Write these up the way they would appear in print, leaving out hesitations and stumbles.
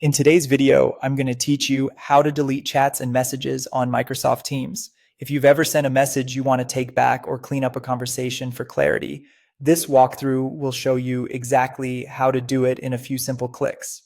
In today's video, I'm going to teach you how to delete chats and messages on Microsoft Teams. If you've ever sent a message you want to take back or clean up a conversation for clarity, this walkthrough will show you exactly how to do it in a few simple clicks.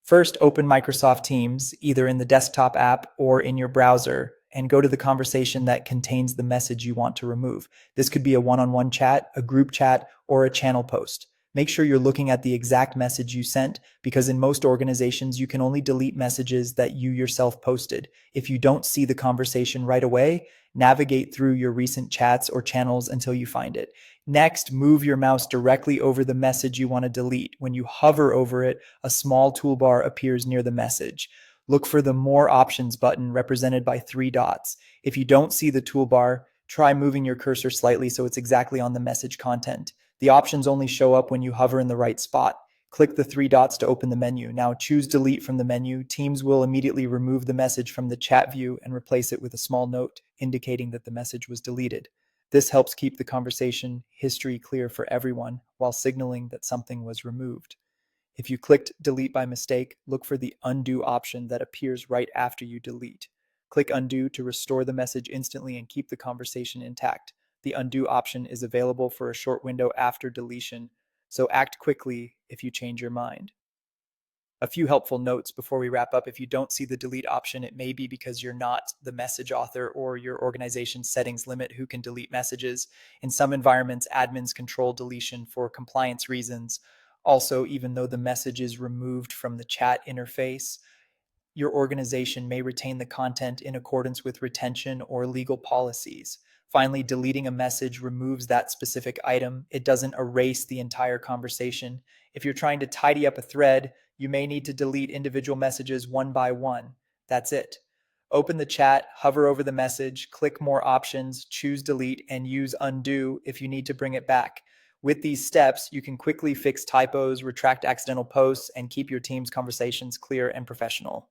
First, open Microsoft Teams, either in the desktop app or in your browser, and go to the conversation that contains the message you want to remove. This could be a one-on-one chat, a group chat, or a channel post. Make sure you're looking at the exact message you sent, because in most organizations, you can only delete messages that you yourself posted. If you don't see the conversation right away, navigate through your recent chats or channels until you find it. Next, move your mouse directly over the message you want to delete. When you hover over it, a small toolbar appears near the message. Look for the More Options button represented by three dots. If you don't see the toolbar, try moving your cursor slightly so it's exactly on the message content. The options only show up when you hover in the right spot. Click the three dots to open the menu. Now choose Delete from the menu. Teams will immediately remove the message from the chat view and replace it with a small note indicating that the message was deleted. This helps keep the conversation history clear for everyone while signaling that something was removed. If you clicked delete by mistake, look for the undo option that appears right after you delete. Click undo to restore the message instantly and keep the conversation intact. The undo option is available for a short window after deletion, so act quickly if you change your mind. A few helpful notes before we wrap up. If you don't see the delete option, it may be because you're not the message author or your organization's settings limit who can delete messages. In some environments, admins control deletion for compliance reasons. Also, even though the message is removed from the chat interface, your organization may retain the content in accordance with retention or legal policies. Finally, deleting a message removes that specific item. It doesn't erase the entire conversation. If you're trying to tidy up a thread, you may need to delete individual messages one by one. That's it. Open the chat, hover over the message, click More Options, choose Delete, and use Undo if you need to bring it back. With these steps, you can quickly fix typos, retract accidental posts, and keep your team's conversations clear and professional.